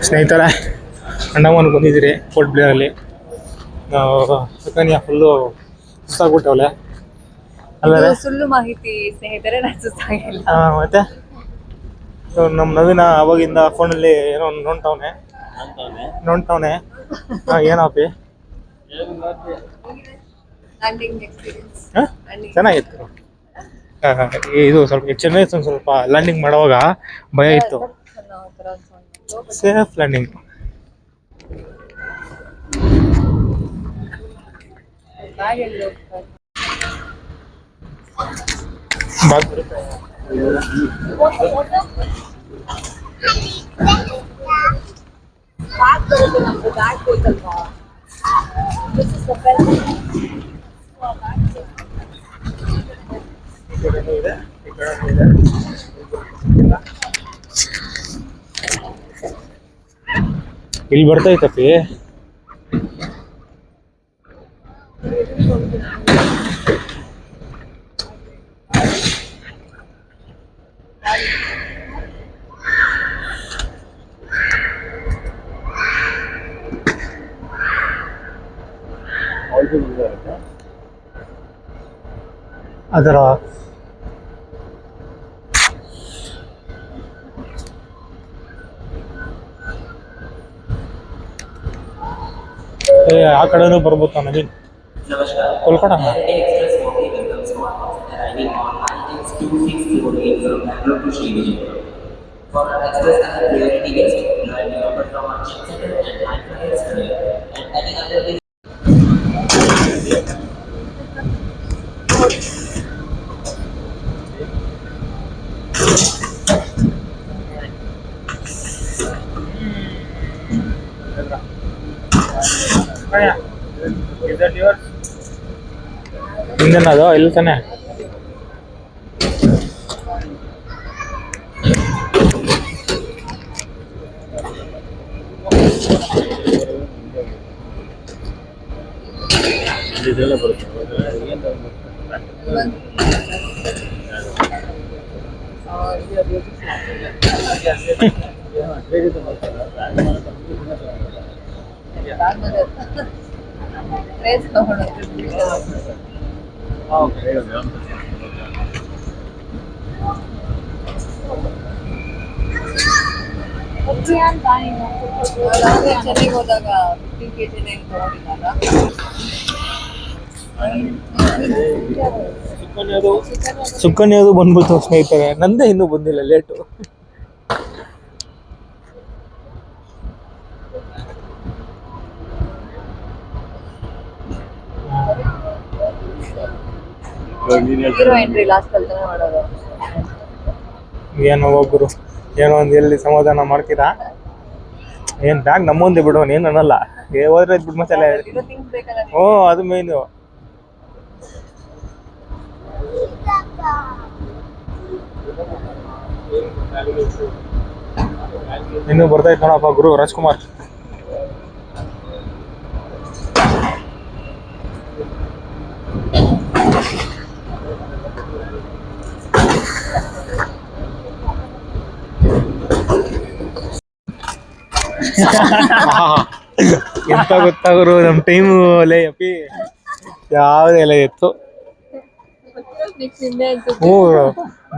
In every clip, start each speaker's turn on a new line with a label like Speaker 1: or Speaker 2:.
Speaker 1: ಸ್ನೇಹಿತರ ಅಂಡಮಾನ್ ಬಂದಿದ್ದೀರಿ port ಬ್ಲೇರಲ್ಲಿ. Sukanya full ಸುಸ್ತಾಗ್ಬಿಟ್ಟವಳೆ ಅಲ್ಲದೆ
Speaker 2: ಸುಳ್ಳು ಮಾಹಿತಿ ಸ್ನೇಹಿತರೆ, ನಾನು ಸುಸ್ತಾಗಿಲ್ಲ.
Speaker 1: ಮತ್ತೆ ನಮ್ಮ ನವೀನ ಅವಾಗಿಂದ ಫೋನಲ್ಲಿ ಏನೋ ನೋಡ್ತಾವನೆ. ಏನಪ್ಪಿ ಚೆನ್ನಾಗಿತ್ತು. ಇದು ಸ್ವಲ್ಪ ಚೆನ್ನೈ ಸ್ವಲ್ಪ ಲ್ಯಾಂಡಿಂಗ್ ಮಾಡುವಾಗ ಭಯ ಇತ್ತು. Safe landing. ಇಲ್ಲಿ ಬರ್ತೈತಪ್ಪಿ. ಅದರ ಆ ಕಡೆನೂ ಬರ್ಬೋದು ನವೀನ್. ಕೊಲ್ಕಡ ಹಿಂದೇನದು ಇಲ್ಲಿ ತಾನೆ.
Speaker 2: ಚೆನ್ನೈಗೆ ಹೋದಾಗ 15 kg ತಗೊಂಡಿದ್ದಾಗ
Speaker 1: ಸುಕನ್ಯದು ಬಂದ್ಬಿಟ್ಟು ಸ್ನೇಹಿತರೆ, ನಂದೇ ಇನ್ನೂ ಬಂದಿಲ್ಲ, ಲೇಟು. ಏನೋ ಒಬ್ರು ಏನೋ ಒಂದು ಎಲ್ಲಿ ಸಮಾಧಾನ ಮಾಡ್ತೀರಾ. ಏನ್ ಬ್ಯಾಗ್ ನಮ್ಮೊಂದೇ ಬಿಡೋನ್ ಏನ್ ಅನ್ನಲ್ಲ. ಹೋದ್ರೆ ಬಿಡ್ ಮತ್ತೆ. ಅದು ಮೇಯ್ನು. ಇನ್ನು ಬರ್ತಾಯ್ತು ನೋಡಪ್ಪ ಗುರು ರಾಜ್ಕುಮಾರ್. ಎಂತ ಗೊತ್ತಾಗರು ನಮ್ ಟೈಮು ಲೇ ಅಪ್ಪಿ ಯಾವ್ದೆಲ್ಲ ಇತ್ತು. ಹ್ಞೂ,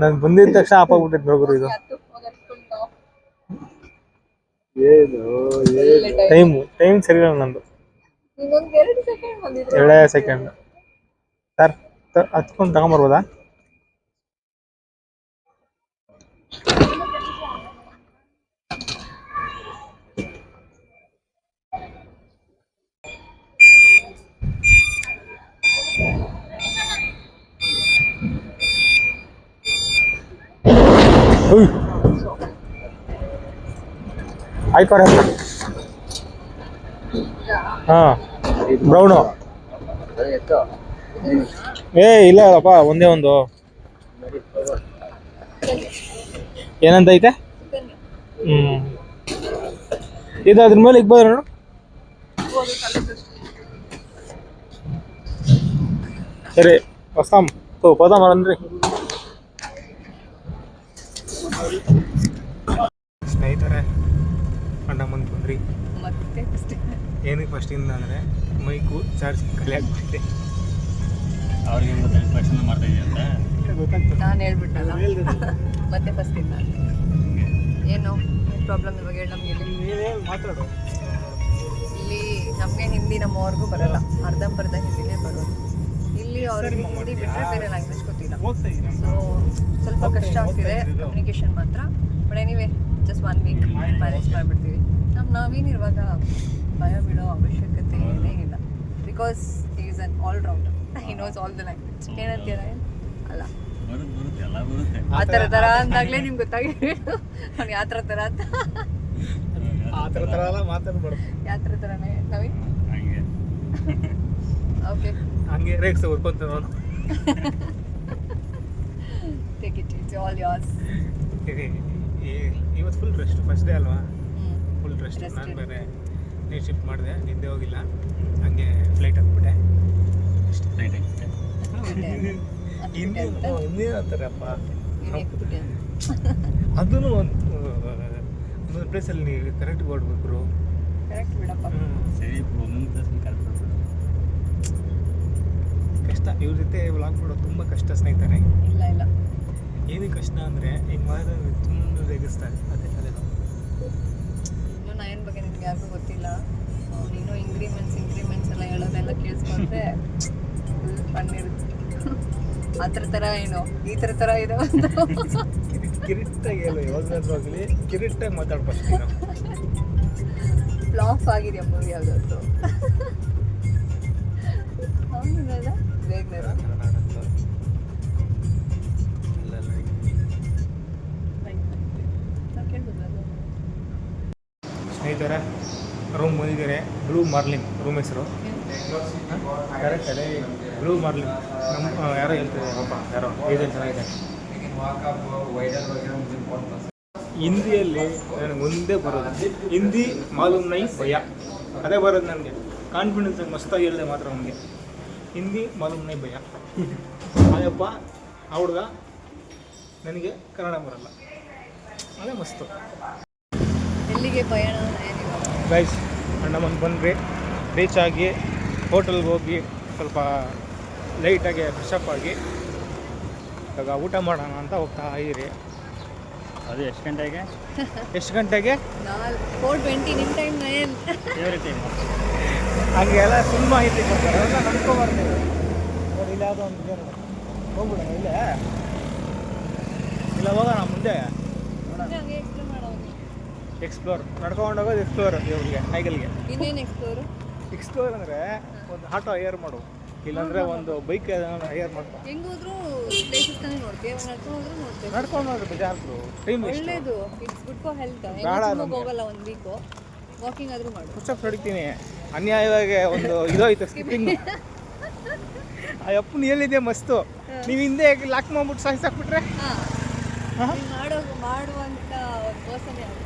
Speaker 1: ನಾನು ಬಂದಿದ ತಕ್ಷಣ ಆಪಾಗ್ಬಿಟ್ಟಿದ್ ನೋಡ್ರು. ಇದು ಟೈಮ್ ಸರಿ ಇಲ್ಲ ನಂದು. 2 ಸೆಕೆಂಡ್ ಸರ್. ಹತ್ಕೊಂಡು ತಗೊಂಬರ್ಬೋದಾ? ಆಯ್ಕೋರೆ. ಬ್ರೌನು ಇಲ್ಲ ಅಲ್ಲಪ್ಪ, ಒಂದೇ ಒಂದು. ಏನಂತ ಐತೆ? ಇದು ಅದ್ರ ಮೇಲೆ ಇಕ್ಬೋದು ನೋಡು. ಸರಿ ವಸ್ತಾಮ್ ಪೋದಾಮರನ್ರಿ. ಸ್ನೇಹಿತರೆ ಅಣ್ಣ ಮುಂದೆ ಬಂದ್ರಿ.
Speaker 2: ಮತ್ತೆ ಅಷ್ಟೇ.
Speaker 1: ಏನಕ್ಕೆ ಫಸ್ಟಿಂದ ಅಂದರೆ ಮೈಕು ಚಾರ್ಜ್ ಖಾಲಿ ಆಗಿಬಿಟ್ಟಿದೆ.
Speaker 3: ಅವ್ರಿಗೆ ಪರ್ಸನ್ ಮಾಡ್ತಾ ಇದೆಯಾ ಅಂತ
Speaker 1: ಗೊತ್ತಾಗ್ತದೆ.
Speaker 2: ನಾನು ಹೇಳ್ಬಿಟ್ಟಲ್ಲ ಮತ್ತೆ ಫಸ್ಟ್ ಇಂದ ಏನು ಪ್ರಾಬ್ಲಮ್ ಇವಾಗ ಹೇಳಿ ನಮ್ಗೆ
Speaker 1: ನೀನೇ ಮಾತಾಡು.
Speaker 2: ಇಲ್ಲಿ ನಮಗೆ ಹಿಂದಿ ನಮ್ಮವ್ರಿಗೂ ಬರಲ್ಲ, ಅರ್ಧಂಬರ್ಧ ಹಿಂದಿನೇ ಬರೋದು. ಇಲ್ಲಿ ಅವ್ರಿಗೆ ಹಿಂದಿ ಬಿಟ್ಟರೆ ಬೇರೆ ಲ್ಯಾಂಗ್ವೇಜ್ ಗೊತ್ತಿಲ್ಲ.
Speaker 1: ಹೋಗ್ತಾ ಇದ್ದೀನಿ.
Speaker 2: ಸೊ ಸ್ವಲ್ಪ ಕಷ್ಟ ಆಗ್ತಿದೆ ಕಮ್ಯುನಿಕೇಶನ್ ಮಾತ್ರ. But anyway just 1 week manage ಮಾಡಿಬಿಡ್ತೀವಿ. ನಾವೇನಿರುವಾಗ ಭಯ ಬಿಡೋ ಅವಶ್ಯಕತೆ ಏನೇ ಇಲ್ಲ. Because is an all rounder, he knows all the language. ಏನಂತೀರ ಅಲ್ಲ
Speaker 3: ಬರುತ್ತೆ ಎಲ್ಲ ಬರುತ್ತೆ.
Speaker 2: ಆ ಥರ ಅಂದಾಗಲೇ ನಿಮ್ಗೆ ಗೊತ್ತಾಗಿರ್ಬೇಕು ಅವ್ನು ಯಾವ ಥರ ಅಂತ.
Speaker 1: ಆ ಥರ ಎಲ್ಲ ಮಾತಾಡ್ಬಾರ್ದು.
Speaker 2: ಯಾವ ಥರನೇ ನವೀನ್.
Speaker 3: ಹಂಗೆ
Speaker 2: ಓಕೆ
Speaker 1: ಹಂಗೆ ರೇಕ್ಸ್ ಹೊರ್ಕೊಂತ ನಾನು.
Speaker 2: Take it, it's all yours.
Speaker 1: ಇವತ್ತು ಫುಲ್ ರೆಸ್ಟ್, ಫಸ್ಟ್ ಡೇ ಅಲ್ವಾ?
Speaker 2: ಹ್ಞೂ
Speaker 1: ಫುಲ್ ರೆಸ್ಟ್.
Speaker 2: Rested.
Speaker 1: ನಾನು ಬೇರೆ ನೈಟ್ ಶಿಫ್ಟ್ ಮಾಡಿದೆ, ನಿದ್ದೆ ಹೋಗಿಲ್ಲ, ಹಂಗೆ ಫ್ಲೈಟ್ ಹಾಕ್ಬಿಟ್ಟೆ ಅಷ್ಟೇ.
Speaker 3: ರೈಟ್ ಆಗಿದೆ.
Speaker 1: ಹಿಂದಿ ಅಂತಾರಪ್ಪ.
Speaker 2: ಏನಾಗ್ಬಿಟ್ಟೆ
Speaker 1: ಅದೂ ಒಂದೊಂದು ಪ್ಲೇಸಲ್ಲಿ ನೀವು ಕರೆಕ್ಟ್ ಓಡ್ಬೇಕು.
Speaker 2: ಕರೆಕ್ಟ್ ಬಿಡಪ್ಪ.
Speaker 3: ಸರಿ ಒಂದೊಂದು ಪ್ಲೇಸ್ ಕರೆಕ್ಟ್ ಮಾಡ್ಬಿಡು.
Speaker 1: ಕಷ್ಟ ಇವ್ರ ಜೊತೆ ವ್ಲಾಗ್ ಮಾಡೋದು ತುಂಬ ಕಷ್ಟ ಸ್ನೇಹಿತರೆ.
Speaker 2: ಇಲ್ಲ ಇಲ್ಲ
Speaker 1: ಏನಕ್ಕೆ ಕಷ್ಟ ಅಂದರೆ ಹಿಂಗೆ ಮಾಡಿದ್ರೆ ತುಂಬ ರೇಗಿಸ್ತಾರೆ. ಅದೇ
Speaker 2: ಇನ್ನು ನಯನ್ ಬಗ್ಗೆ ನಿಮ್ಗೆ ಯಾರಿಗೂ ಗೊತ್ತಿಲ್ಲ. ನೀನು ಇಂಕ್ರಿಮೆಂಟ್ಸ್ ಎಲ್ಲ ಹೇಳೋದೆಲ್ಲ ಕೇಳಿಸ್ಕೊಂಡ್ರೆ ಫುಲ್ ಫನ್ ಇರುತ್ತೆ. ಆ ಥರ ಏನು ಈ ಥರ ಇದೆ ಒಂದು.
Speaker 1: ಕಿರಿಟಾಗಿ ಹೇಳು, ಯಾವಾಗಾದ್ರೂ ಆಗಲಿ ಕಿರಿಟಾಗಿ ಮಾತಾಡ್ಬೇಕು.
Speaker 2: ಫ್ಲಾಪ್ ಆಗಿದೆಯಾ ಮೂವಿ ಯಾವುದಾದ್ರು? ಹೌದಲ್ಲ ಬೇಗನೆ
Speaker 1: ಸ್ನೇಹಿತರೆ ರೂಮ್ ಬಂದಿದ್ದಾರೆ. ಬ್ಲೂ ಮಾರ್ಲಿನ್ ರೂಮ್ ಹೆಸರು. ಕರೆಕ್ಟ್ ಅದೇ ಬ್ಲೂ ಮಾರ್ಲಿನ್. ನಮ್ಮ ಯಾರೋ ಹೇಳ್ತಾರೆ ಪಾಪ, ಯಾರೋ ಏಜೆಂಟ್ ಚೆನ್ನಾಗಿದೆ. ಹಿಂದಿಯಲ್ಲಿ ನನಗೆ ಒಂದೇ ಬರೋದು, ಹಿಂದಿ ಮಾಲೂಮ್ ನೈ ಭಯ, ಅದೇ ಬರೋದು ನನಗೆ. ಕಾನ್ಫಿಡೆನ್ಸ್ ಮಸ್ತಾಗಿ ಹೇಳಿದೆ ಮಾತ್ರ ನನಗೆ ಹಿಂದಿ ಮಾಲೂಮ್ ನೈ ಭಯ. ಅಯ್ಯಪ್ಪ ಆ ಹುಡುಗ, ನನಗೆ ಕನ್ನಡ ಬರಲ್ಲ, ಅದೇ ಮಸ್ತು.
Speaker 2: ಎಲ್ಲಿಗೆ ಪಯಣ ಏನಿಲ್ಲ.
Speaker 1: ಗೈಸ್ ಅಣ್ಣ ಬಂದು ಬಂದ್ರಿ, ರೀಚ್ ಆಗಿ ಹೋಟೆಲ್ಗೆ ಹೋಗಿ ಸ್ವಲ್ಪ ಲೈಟಾಗಿ ಫ್ರೆಶಪ್ ಆಗಿ ಇವಾಗ ಊಟ ಮಾಡೋಣ ಅಂತ ಹೋಗ್ತಾ ಇದ್ದೀರಿ.
Speaker 3: ಅದು ಎಷ್ಟು ಗಂಟೆಗೆ?
Speaker 1: ಎಷ್ಟು ಗಂಟೆಗೆ?
Speaker 2: 4:20 ನಿಮ್ಮ ಟೈಮ್ ನಯನ್.
Speaker 3: Favourite time.
Speaker 1: ಹಂಗೆ ಎಲ್ಲ ಸುಳ್ಳು ಮಾಹಿತಿ ಕೊಡ್ತಾರೆ, ಅವೆಲ್ಲ ನಂಬ್ಕೊಬಾರ್ದು. ನೋಡಿ ಇಲ್ಲಿ ಯಾವುದೋ ಒಂದು ಇದೆ, ಹೋಗ್ಬಿಡೋಣ ಇಲ್ಲೇ, ಇಲ್ಲ ಹೋಗೋಣ ಮುಂದೆ.
Speaker 2: ಹಂಗೆ ಎಕ್ಸ್ಪ್ಲೋರ್ ಮಾಡೋದು.
Speaker 1: ಎಕ್ಸ್ಪ್ಲೋರ್ ನಡ್ಕೊಂಡು ಹೋಗೋದು ಎಕ್ಸ್ಪ್ಲೋರ್. ಇವ್ರಿಗೆ ನೈಗಲ್ಗೆ
Speaker 2: ಇನ್ನೇನು ಎಕ್ಸ್ಪ್ಲೋರು?
Speaker 1: ಎಕ್ಸ್ಪ್ಲೋರ್ ಅಂದರೆ ಒಂದು ಆಟೋ ಹೈಯರ್ ಮಾಡು, ಇಲ್ಲಾಂದರೆ ಒಂದು ಬೈಕ್ ಹೈಯರ್ ಮಾಡ್ಕೊ.
Speaker 2: ಹೆಂಗೋದ್ರು ಪ್ಲೇಸಸ್ ತಾನೇ ನೋಡ್ತೀವಿ, ನಡ್ಕೊಂಡು ಹೋದ್ರು ನೋಡ್ತೀವಿ.
Speaker 1: ನಡ್ಕೊಂಡು ಹೋದ್ರೆ ಬೇಜಾರು, ಟೈಮ್ ವೇಸ್ಟ್.
Speaker 2: ಒಳ್ಳೇದು, ಇಟ್ಸ್ ಗುಡ್ ಫಾರ್ ಹೆಲ್ತ್.
Speaker 1: ನಮ್ಗೆ.
Speaker 2: ಹೋಗಲ್ಲ 1 ವೀಕು, ವಾಕಿಂಗ್ ಆದರೂ ಮಾಡು.
Speaker 1: ಪುಷಪ್ ಹೊಡಿತೀನಿ. ಅನ್ಯಾಯವಾಗಿ ಒಂದು ಇದೋಯ್ತು ಸ್ಕಿಪ್ಪಿಂಗ್. ಆ ಅಪ್ಪನ ಹೇಳಿದೆ ಮಸ್ತು, ನೀವು ಹಿಂದೆ ಲಾಕ್ ಮಾಡ್ಬಿಟ್ಟು ಸಾಯಿಸಾಕ್ಬಿಟ್ರೆ.
Speaker 2: ಹಾಂ ಮಾಡುವಂಥ ಒಂದು ಪರ್ಸನ್ ಯಾರು?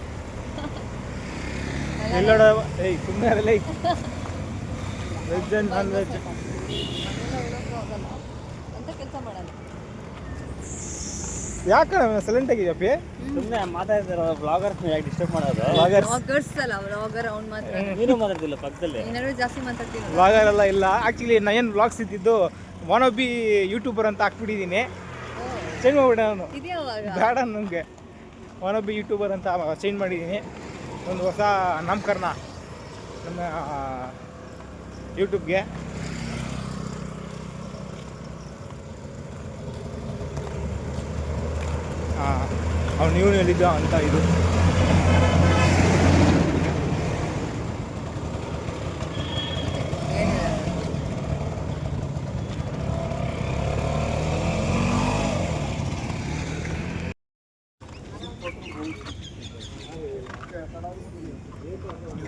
Speaker 1: ಎಲ್ಲೋಡ ಏಯ್ ಸುಮ್ಮನೆ ಅದಲ್ಲ. ವೆಜ್ ಆ್ಯಂಡ್ ನಾನ್ ವೆಜ್
Speaker 2: ಹೋಗಲ್ಲ ಅಂತ ಕೆಲಸ ಮಾಡಲ್ಲ.
Speaker 1: ಯಾಕೆ ಸೈಲೆಂಟ್ ಆಗಿದ್ಯಪ್ಪಿ?
Speaker 3: ಸುಮ್ಮನೆ ಮಾತಾಡ್ತಿರೋ ಬ್ಲಾಗರ್ಸ್ ಯಾಕೆ ಡಿಸ್ಟರ್ಬ್ ಮಾಡೋದು?
Speaker 2: ವ್ಲಾಗರ್ಸ್ ಅಲ್ಲ, ವ್ಲಾಗರ್ ಅವ್ನು ಮಾತ್ರ.
Speaker 3: ನೀನು ಮಾತಾಡ್ತಿಲ್ಲ ಪಕ್ಕದಲ್ಲಿ.
Speaker 2: ಏನಾದ್ರು ಜಾಸ್ತಿ ಮಾತಾಡ್ತೀನಿ.
Speaker 1: ವ್ಲಾಗರ್ ಎಲ್ಲ ಇಲ್ಲ, ಆ್ಯಕ್ಚುಲಿ ನಯನ್ ವ್ಲಾಗ್ಸ್ ಇದ್ದಿದ್ದು ವಾನಬಿ ಯೂಟ್ಯೂಬರ್ ಅಂತ ಹಾಕ್ಬಿಟ್ಟಿದ್ದೀನಿ. ಚೇಂಜ್ ಮಾಡ್ಬಿಟ್ಟೆ ನಾನು,
Speaker 2: ಇದ್ಯಾವಾಗ?
Speaker 1: ಬೇಡ ನನಗೆ. ವಾನಬಿ ಯೂಟ್ಯೂಬರ್ ಅಂತ ಚೇಂಜ್ ಮಾಡಿದ್ದೀನಿ. ಒಂದು ಹೊಸ ನಾಮಕರಣ ನಮ್ಮ ಯೂಟ್ಯೂಬ್ಗೆ. ಅವ್ನು ನೀವು ಹೇಳಿದ್ದ ಅಂತ ಇದು.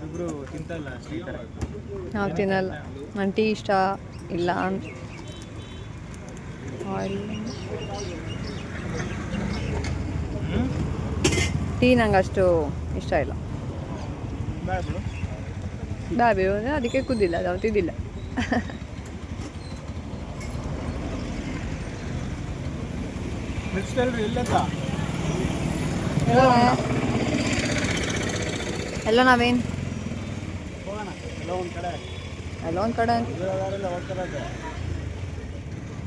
Speaker 1: ಇಬ್ಬರು ತಿಂತಲ್ಲ ಸ್ನೇಹಿತರೆ.
Speaker 2: ನಾವು ತಿನ್ನಲ್ಲ, ನನ್ನ ಟೀ ಇಷ್ಟ ಇಲ್ಲ. ಟೀ ನಂಗೆ ಅಷ್ಟು ಇಷ್ಟ ಇಲ್ಲ. ಬಾಬಿ ಅದಕ್ಕೆ ಕುದ್ದಿಲ್ಲ, ನಾವು ತಿದ್ದಿಲ್ಲ.
Speaker 1: ನೆಕ್ಸ್ಟ್ ಎಲ್ರಿ ಇಲ್ಲತ್ತ
Speaker 2: ಎಲ್ಲ ನಾವೇನು
Speaker 3: ಹೋಗೋಣ ಎಲ್ಲ ಒಂದು ಕಡೆ
Speaker 2: ಎಲ್ಲ ಒಂದು ಕಡೆ
Speaker 3: ಇರೋದಾರೆಲ್ಲ ಹೋಗ್ತಾರತ್ತೆ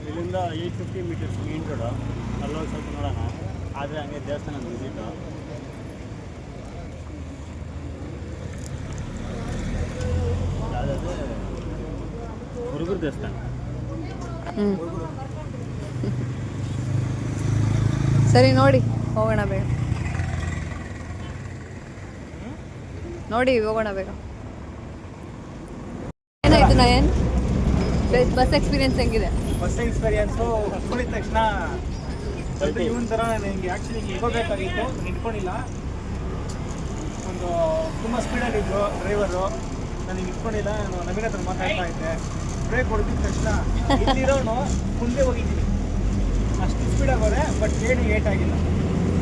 Speaker 3: ಇಲ್ಲಿಂದ 850 ಮೀಟರ್ಸ್ ಮೇನ್ ರೋಡು ಅಲ್ಲೋಗಿ ಸ್ವಲ್ಪ ನೋಡೋಣ ಆದರೆ ಹಂಗೆ ದೇವಸ್ಥಾನ ವಿಸಿಟು ಯಾವುದಾದ್ರೆ ಹುಡುಗರ ದೇವಸ್ಥಾನ
Speaker 2: ಹ್ಞೂ ಸರಿ ನೋಡಿ ಹೋಗೋಣ ಬೇಗ ನೋಡಿ ಹೋಗೋಣ ಬೇಗ ಏನಾಯ್ತು ನಯನ್ ಬಸ್ ಎಕ್ಸ್ಪೀರಿಯನ್ಸ್ ಹೆಂಗಿದೆ
Speaker 1: ಬಸ್ ಎಕ್ಸ್ಪೀರಿಯನ್ಸು ಕುಡಿದ ತಕ್ಷಣ ಸ್ವಲ್ಪ ಇವನ್ ಥರ ನನಗೆ ಆ್ಯಕ್ಚುಲಿ ನಿಂತ್ಕೋಬೇಕಾಗಿತ್ತು ನಿಂತ್ಕೊಂಡಿಲ್ಲ ಒಂದು ತುಂಬ ಸ್ಪೀಡಲ್ಲಿದ್ದರು ಡ್ರೈವರು ನನಗೆ ನಿಂತ್ಕೊಂಡಿಲ್ಲ ನಾನು ನವೀನ್ ಹತ್ರ ಮಾತಾಡ್ತಾ ಇದ್ದೆ ಬ್ರೇಕ್ ಹೊಡೆದಿದ ತಕ್ಷಣ ಇಲ್ಲಿರೋನು ಮುಂದೆ ಹೋಗಿದ್ದೀನಿ ಅಷ್ಟು ಸ್ಪೀಡಾಗಿ ಹೋದೆ ಬಟ್ ಏನು ಏಟ್ ಆಗಿಲ್ಲ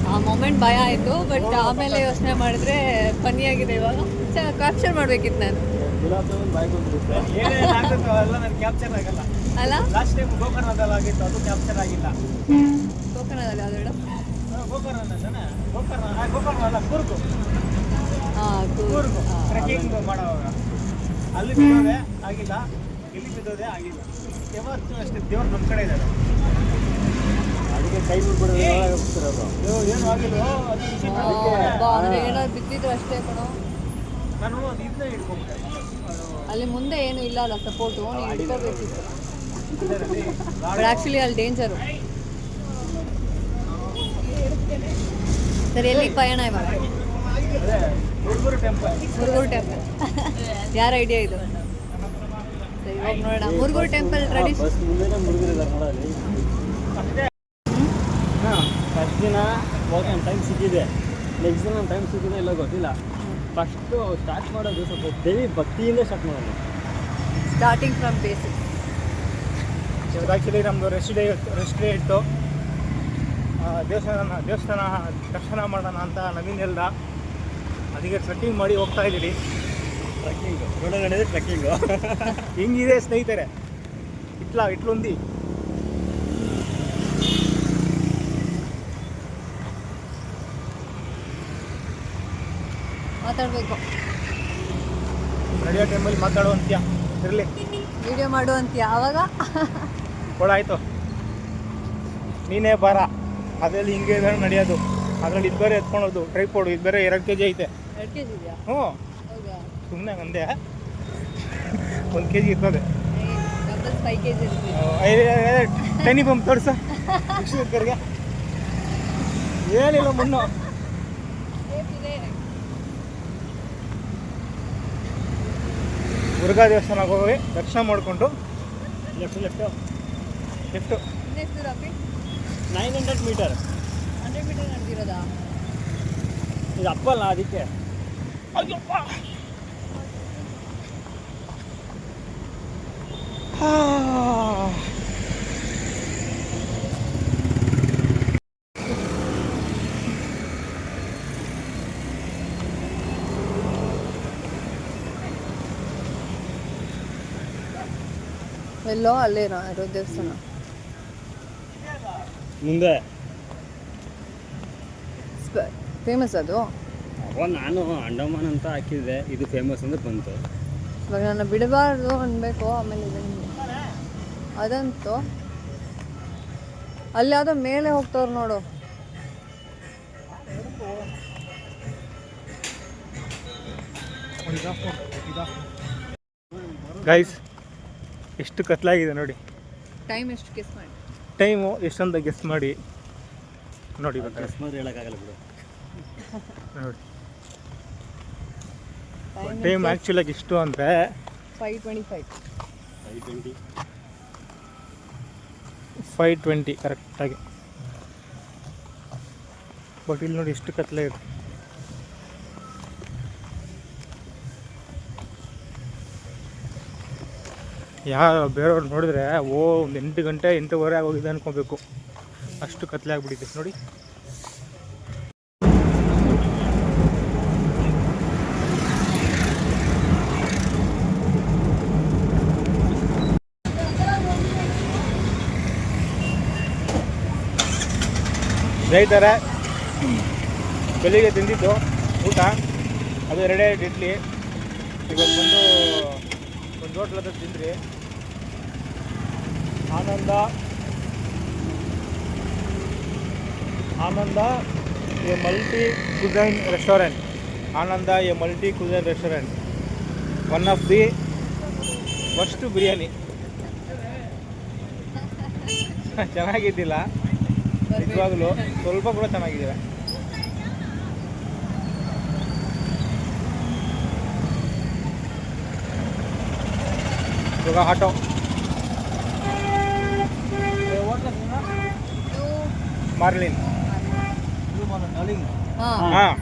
Speaker 2: ಆ ಮೊಮೆಂಟ್ ಭಯ ಆಯಿತು ಬಟ್ ಆಮೇಲೆ ಯೋಚನೆ ಮಾಡಿದ್ರೆ ಫನ್ನಿ ಆಗಿದೆ ಇವಾಗ ಕ್ಯಾಪ್ಚರ್ ಮಾಡ್ಬೇಕಿತ್ತು ನಾನು
Speaker 3: ಗುಲಾಬ್ ಜಾಮೂನ್ ಬಾಯ್ಗೆ ಬಂದ್ಬಿಡುತ್ತೆ
Speaker 1: ಏನೇನಾಗುತ್ತೋ ಅವೆಲ್ಲ ನಾನು ಕ್ಯಾಪ್ಚರ್ ಆಗಲ್ಲ
Speaker 2: ಅಲ್ಲ
Speaker 1: ಲಾಸ್ಟ್ ಟೈಮ್ ಗೋಕರ್ಣದಲ್ಲಿ ಆಗಿತ್ತು ಅದು ಕ್ಯಾಪ್ಚರ್ ಆಗಿಲ್ಲ
Speaker 2: ಗೋಕರ್ಣದಲ್ಲಿ ಯಾವ್ದು
Speaker 1: ಗೋಕರ್ಣ ಅಲ್ಲ ಕೂರ್ಗು
Speaker 2: ಹಾಂ
Speaker 1: ಕೂರ್ಗು ಟ್ರೆಕ್ಕಿಂಗ್ ಮಾಡೋವಾಗ ಅಲ್ಲಿ ಬಿದ್ದೋದೆ ಆಗಿಲ್ಲ ಇಲ್ಲಿ ಬಿದ್ದೋದೆ ಆಗಿಲ್ಲ ಯಾವತ್ತೂ ಅಷ್ಟೇ ದೇವ್ರು ನಮ್ಮ ಕಡೆ ಇದ್ದಾರೆ
Speaker 3: ಅದಕ್ಕೆ ಕೈ ಬಿಡ್ಬಿಡೋದು
Speaker 1: ಏನು ಆಗಿಲ್ವೋ ಅದು ಖುಷಿ ಪಡ್ಲಿಕ್ಕೆ
Speaker 2: ಏನಾದ್ರು ಬಿದ್ದಿದ್ರು ಅಷ್ಟೇ ಕಣೋ
Speaker 1: ನಾನು ಅದು ಇದನ್ನ ಹಿಡ್ಕೊಂಬಿಟ್ಟೆ ಅದು
Speaker 2: ಅಲ್ಲಿ ಮುಂದೆ ಏನು ಇಲ್ಲ ಅಲ್ಲ ಸಪೋರ್ಟು ನೀನು ಇಟ್ಕೋಬೇಕಿತ್ತು
Speaker 1: ಇದರಲ್ಲಿ
Speaker 2: ಬಟ್ ಆ್ಯಕ್ಚುಲಿ ಅಲ್ಲಿ ಡೇಂಜರು ಸರಿ ಎಲ್ಲಿಗೆ ಪಯಣ ಇವಾಗ
Speaker 1: ಅದೇ ಹುಡುಗರು ಟೆಂಪಲ್
Speaker 2: ಮುರುಗೂರು ಟೆಂಪಲ್ ಯಾರ ಐಡಿಯಾ ಇದು ಸರಿ ಹೋಗಿ ನೋಡೋಣ ಮುರುಗೂರು ಟೆಂಪಲ್ ಟ್ರೆಡಿಷನ್
Speaker 3: ಬಸ್ ಮುಂದೆನೇ ಮುಳುಗಿದ್ದಾರೆ ನೋಡಲ್ಲಿ
Speaker 1: ಅಷ್ಟೇ
Speaker 3: ಫಸ್ಟ್ ದಿನ ಹೋಗಿ ನನ್ನ ಟೈಮ್ ಸಿಕ್ಕಿದೆ ನೆಕ್ಸ್ಟ್ ದಿನ ನನ್ನ ಟೈಮ್ ಸಿಕ್ಕಿದೆ ಇಲ್ಲ ಗೊತ್ತಿಲ್ಲ ಫಸ್ಟು ಸ್ಟಾರ್ಟ್ ಮಾಡೋದು ಸ್ವಲ್ಪ ದೇವಿ ಭಕ್ತಿಯಿಂದ ಸ್ಟಾರ್ಟ್ ಮಾಡೋದು
Speaker 2: ಸ್ಟಾರ್ಟಿಂಗ್ ಫ್ರಮ್ ಬೇಸಿಕ್
Speaker 1: ಇವತ್ತು ಆ್ಯಕ್ಚುಲಿ ನಮ್ಮದು ರೆಸ್ಟ್ ಡೇ ಇತ್ತು ದೇವಸ್ಥಾನ ದರ್ಶನ ಮಾಡೋಣ ಅಂತ ನವೀನ್ ಹೇಳ್ದ ಅದಕ್ಕೆ ಟ್ರೆಕ್ಕಿಂಗ್ ಮಾಡಿ ಹೋಗ್ತಾ ಇದ್ದೀವಿ
Speaker 3: ಟ್ರೆಕ್ಕಿಂಗು ರೋಡ ನಡೆಯೋದು ಟ್ರೆಕ್ಕಿಂಗು
Speaker 1: ಹಿಂಗಿದೆ ಸ್ನೇಹಿತರೆ ಇಟ್ಲೊಂದಿ
Speaker 2: ಮಾತಾಡಬೇಕು
Speaker 1: ನಡೆಯೋ ಟೈಮಲ್ಲಿ ಮಾತಾಡೋ ಅಂತ್ಯ ಇರಲಿ
Speaker 2: ವಿಡಿಯೋ ಮಾಡು ಅಂತೀಯ ಆವಾಗ
Speaker 1: ಕೊಡಾಯ್ತು ನೀನೇ ಬಾರ ಅದರಲ್ಲಿ ಹಿಂಗೆ ನಡೆಯೋದು ಅದರಲ್ಲಿ ಇದು ಬೇರೆ ಎತ್ಕೊಳೋದು ಟ್ರೈಪೋಡು ಇದು ಬೇರೆ 2 kg ಐತೆ
Speaker 2: 2 kg ಇದೆಯಾ
Speaker 1: ಹ್ಞೂ
Speaker 2: ಹೌದಾ
Speaker 1: ಸುಮ್ಮನೆ ಒಂದೇ 1 kg ಇರ್ತದೆ
Speaker 2: ಡಬಲ್ 5 kg ಇರುತ್ತೆ
Speaker 1: ಟನಿ ಬಂಪ್ ತೋರಿಸ ವೀಕ್ಷಕರಿಗೆ ಏನಿಲ್ಲ ಮುನ್ನು ಮುರುಘಾ ದೇವಸ್ಥಾನಕ್ಕೆ ಹೋಗಿ ದರ್ಶನ ಮಾಡಿಕೊಂಡು
Speaker 3: ಲೆಫ್ಟ್
Speaker 1: ಎಷ್ಟು
Speaker 2: ಇನ್ನೆಷ್ಟು ರಫಿ
Speaker 3: 900 ಮೀಟರ್
Speaker 2: 100 ಮೀಟರ್ ನಡೆದಿರೋದಾ
Speaker 3: ಇದು ಅಪ್ಪಲ್ಲ ಅದಕ್ಕೆ
Speaker 1: ಅಯ್ಯಪ್ಪ
Speaker 2: ಎಲ್ಲೋ ಅಲ್ಲೇನೋ ಇರೋ ದೇವಸ್ಥಾನ
Speaker 3: ಮುಂದೆ
Speaker 2: ಫೇಮಸ್ ಅದು
Speaker 3: ಅವಾಗ ನಾನು ಅಂಡಮಾನ್ ಅಂತ ಹಾಕಿದ್ದೆ ಇದು ಫೇಮಸ್ ಅಂದ್ರೆ ಬಂತು
Speaker 2: ಇವಾಗ ನನ್ನ ಬಿಡಬಾರ್ದು ಅನ್ಬೇಕು ಆಮೇಲೆ ಇದನ್ನು ಅದಂತೂ ಅಲ್ಲಿ ಯಾವುದೋ ಮೇಲೆ ಹೋಗ್ತವ್ರು ನೋಡು
Speaker 1: ಗೈಸ್ ಎಷ್ಟು ಕತ್ಲಾಗಿದೆ ನೋಡಿ
Speaker 2: ಟೈಮ್ ಎಷ್ಟು ಗೆಸ್ ಮಾಡಿ
Speaker 1: ಟೈಮು ಎಷ್ಟಂತ ಗೆಸ್ ಮಾಡಿ ನೋಡಿ ಬೇಕಾದ್ರೆ
Speaker 3: ಅಕಸ್ಮಾತ್ ಹೇಳೋಕ್ಕಾಗಲ್ಲ ಬಿಡು
Speaker 1: ನೋಡಿ ಟೈಮ್ ಆ್ಯಕ್ಚುಲಾಗಿ ಎಷ್ಟು ಅಂದರೆ
Speaker 2: 5:25
Speaker 1: 5:20 ಕರೆಕ್ಟಾಗಿ ಬಟ್ ಇಲ್ಲಿ ನೋಡಿ ಎಷ್ಟು ಕತ್ಲೆ ಇದೆ ಬೇರೆಯವ್ರು ನೋಡಿದ್ರೆ ಒಂದು 8 ಗಂಟೆ 8:15 ಆಗೋಗಿದೆ ಅನ್ಕೋಬೇಕು ಅಷ್ಟು ಕತ್ಲೆ ಆಗ್ಬಿಟ್ಟಿದೆ ನೋಡಿ ಸ್ನೇಹಿತರೆ ಬೆಳಿಗ್ಗೆ ತಿಂದಿದ್ದು ಊಟ ಅದು ಎರಡೇ ಇಡ್ಲಿ. ಇವಾಗ ಬಂದು ಒಂದು ಹೋಟ್ಲ್ ಹತ್ರ ತಿಂದ್ರಿ, Ananda a multi cuisine restaurant. Ananda a multi cuisine restaurant, one of the first biryani. ಚೆನ್ನಾಗಿದ್ದಿಲ್ಲ ನಿಜವಾಗ್ಲೂ, ಸ್ವಲ್ಪ ಕೂಡ ಚೆನ್ನಾಗಿದೆ. ಇವಾಗ ಆಟೋ ಮಾರ್ಲಿನ್.
Speaker 2: ಹಾಂ
Speaker 1: ಹಾಂ